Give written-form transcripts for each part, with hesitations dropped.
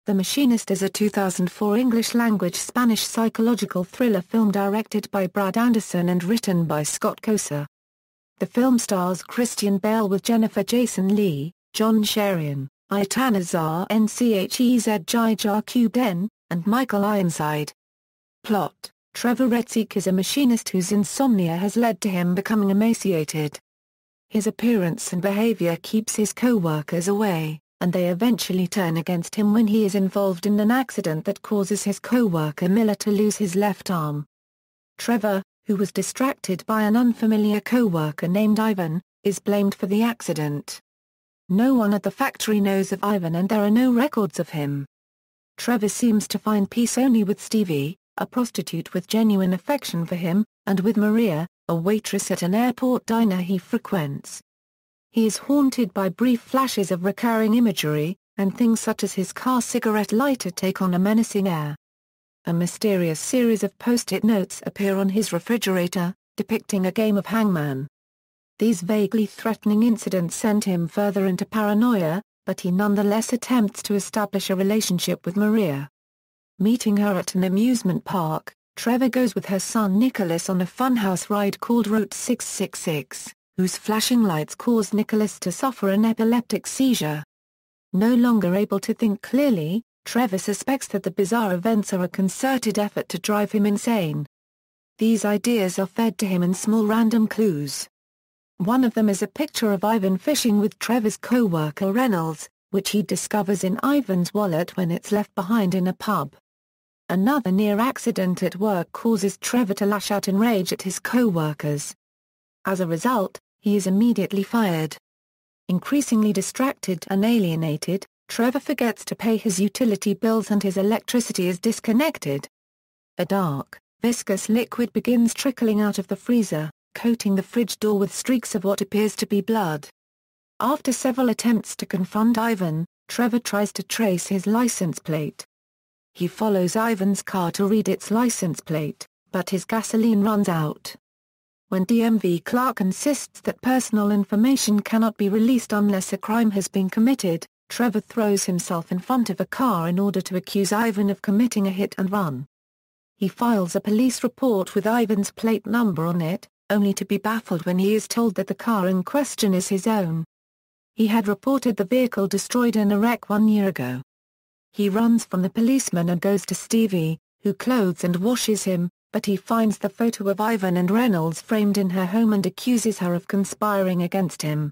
The Machinist is a 2004 English-language Spanish psychological thriller film directed by Brad Anderson and written by Scott Kosar. The film stars Christian Bale with Jennifer Jason Leigh, John Sharian, Aitana Sánchez-Gijón, and Michael Ironside. Plot: Trevor Retzik is a machinist whose insomnia has led to him becoming emaciated. His appearance and behavior keeps his co-workers away, and they eventually turn against him when he is involved in an accident that causes his co-worker Miller to lose his left arm. Trevor, who was distracted by an unfamiliar co-worker named Ivan, is blamed for the accident. No one at the factory knows of Ivan and there are no records of him. Trevor seems to find peace only with Stevie, a prostitute with genuine affection for him, and with Maria, a waitress at an airport diner he frequents. He is haunted by brief flashes of recurring imagery, and things such as his car cigarette lighter take on a menacing air. A mysterious series of post-it notes appear on his refrigerator, depicting a game of hangman. These vaguely threatening incidents send him further into paranoia, but he nonetheless attempts to establish a relationship with Maria. Meeting her at an amusement park, Trevor goes with her son Nicholas on a funhouse ride called Route 666. Whose flashing lights cause Nicholas to suffer an epileptic seizure. No longer able to think clearly, Trevor suspects that the bizarre events are a concerted effort to drive him insane. These ideas are fed to him in small random clues. One of them is a picture of Ivan fishing with Trevor's co-worker Reynolds, which he discovers in Ivan's wallet when it's left behind in a pub. Another near accident at work causes Trevor to lash out in rage at his co-workers. As a result, he is immediately fired. Increasingly distracted and alienated, Trevor forgets to pay his utility bills and his electricity is disconnected. A dark, viscous liquid begins trickling out of the freezer, coating the fridge door with streaks of what appears to be blood. After several attempts to confront Ivan, Trevor tries to trace his license plate. He follows Ivan's car to read its license plate, but his gasoline runs out. When DMV clerk insists that personal information cannot be released unless a crime has been committed, Trevor throws himself in front of a car in order to accuse Ivan of committing a hit and run. He files a police report with Ivan's plate number on it, only to be baffled when he is told that the car in question is his own. He had reported the vehicle destroyed in a wreck 1 year ago. He runs from the policeman and goes to Stevie, who clothes and washes him, but he finds the photo of Ivan and Reynolds framed in her home and accuses her of conspiring against him.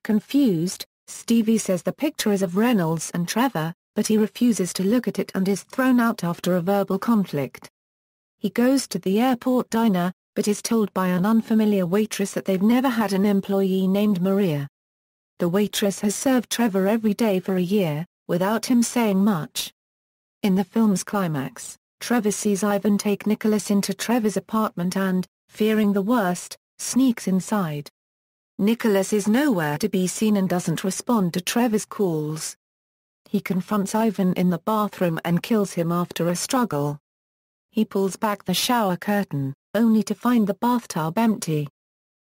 Confused, Stevie says the picture is of Reynolds and Trevor, but he refuses to look at it and is thrown out after a verbal conflict. He goes to the airport diner, but is told by an unfamiliar waitress that they've never had an employee named Maria. The waitress has served Trevor every day for a year, without him saying much. In the film's climax, Trevor sees Ivan take Nicholas into Trevor's apartment and, fearing the worst, sneaks inside. Nicholas is nowhere to be seen and doesn't respond to Trevor's calls. He confronts Ivan in the bathroom and kills him after a struggle. He pulls back the shower curtain, only to find the bathtub empty.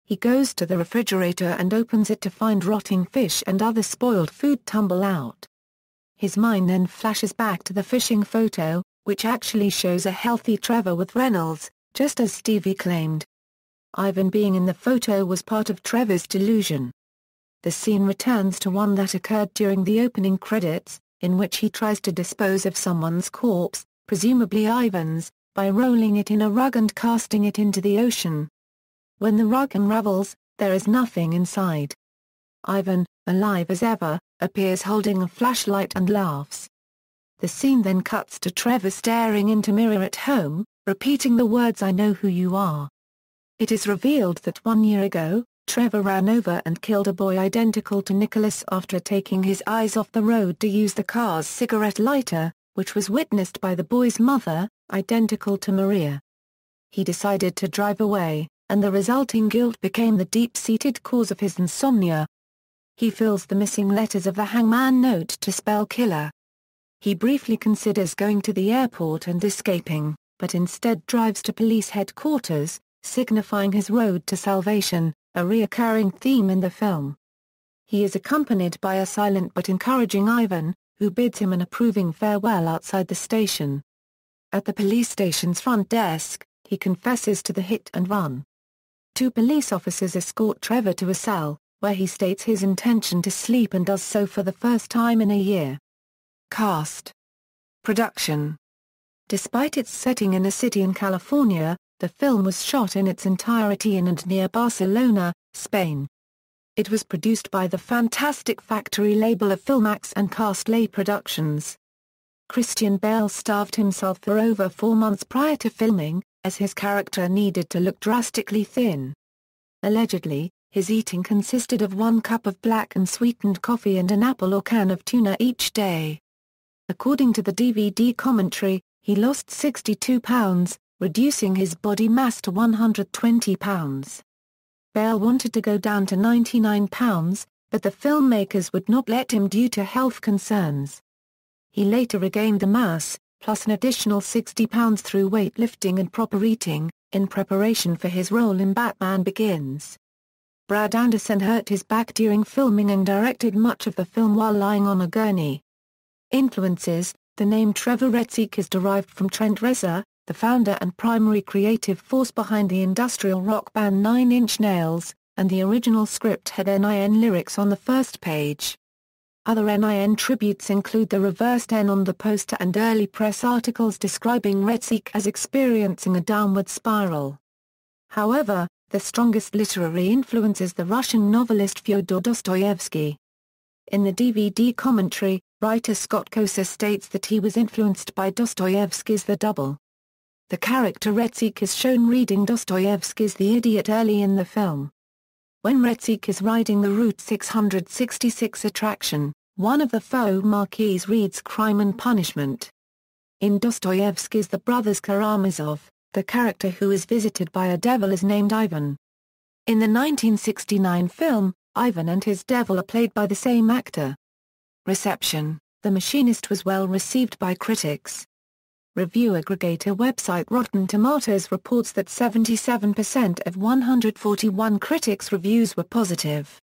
He goes to the refrigerator and opens it to find rotting fish and other spoiled food tumble out. His mind then flashes back to the fishing photo, which actually shows a healthy Trevor with Reynolds, just as Stevie claimed. Ivan being in the photo was part of Trevor's delusion. The scene returns to one that occurred during the opening credits, in which he tries to dispose of someone's corpse, presumably Ivan's, by rolling it in a rug and casting it into the ocean. When the rug unravels, there is nothing inside. Ivan, alive as ever, appears holding a flashlight and laughs. The scene then cuts to Trevor staring into mirror at home, repeating the words "I know who you are." It is revealed that 1 year ago, Trevor ran over and killed a boy identical to Nicholas after taking his eyes off the road to use the car's cigarette lighter, which was witnessed by the boy's mother, identical to Maria. He decided to drive away, and the resulting guilt became the deep-seated cause of his insomnia. He fills the missing letters of the hangman note to spell killer. He briefly considers going to the airport and escaping, but instead drives to police headquarters, signifying his road to salvation, a recurring theme in the film. He is accompanied by a silent but encouraging Ivan, who bids him an approving farewell outside the station. At the police station's front desk, he confesses to the hit and run. Two police officers escort Trevor to a cell, where he states his intention to sleep and does so for the first time in a year. Cast. Production. Despite its setting in a city in California, the film was shot in its entirety in and near Barcelona, Spain. It was produced by the Fantastic Factory label of Filmax and Cast Leigh Productions. Christian Bale starved himself for over 4 months prior to filming, as his character needed to look drastically thin. Allegedly, his eating consisted of 1 cup of black and sweetened coffee and an apple or can of tuna each day. According to the DVD commentary, he lost 62 pounds, reducing his body mass to 120 pounds. Bale wanted to go down to 99 pounds, but the filmmakers would not let him due to health concerns. He later regained the mass, plus an additional 60 pounds through weightlifting and proper eating, in preparation for his role in Batman Begins. Brad Anderson hurt his back during filming and directed much of the film while lying on a gurney. Influences. The name Trevor Retzik is derived from Trent Reznor, the founder and primary creative force behind the industrial rock band 9 Inch Nails, and the original script had NIN lyrics on the first page. Other NIN tributes include the reversed N on the poster and early press articles describing Retzik as experiencing a downward spiral. However, the strongest literary influence is the Russian novelist Fyodor Dostoevsky. In the DVD commentary, writer Scott Kosar states that he was influenced by Dostoevsky's The Double. The character Retzik is shown reading Dostoevsky's The Idiot early in the film. When Retzik is riding the Route 666 attraction, one of the faux marquees reads Crime and Punishment. In Dostoevsky's The Brothers Karamazov, the character who is visited by a devil is named Ivan. In the 1969 film, Ivan and his devil are played by the same actor. Reception. The Machinist was well received by critics. Review aggregator website Rotten Tomatoes reports that 77% of 141 critics' reviews were positive.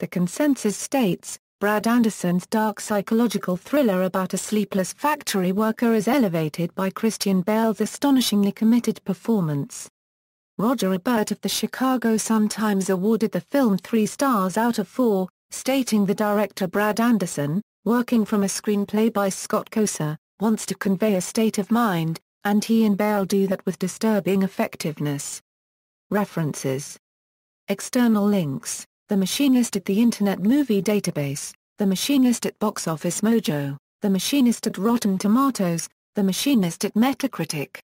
The consensus states, Brad Anderson's dark psychological thriller about a sleepless factory worker is elevated by Christian Bale's astonishingly committed performance. Roger Ebert of the Chicago Sun-Times awarded the film 3 stars out of 4, stating the director Brad Anderson, working from a screenplay by Scott Kosar, wants to convey a state of mind, and he and Bale do that with disturbing effectiveness. References. External links: The Machinist at the Internet Movie Database, The Machinist at Box Office Mojo, The Machinist at Rotten Tomatoes, The Machinist at Metacritic.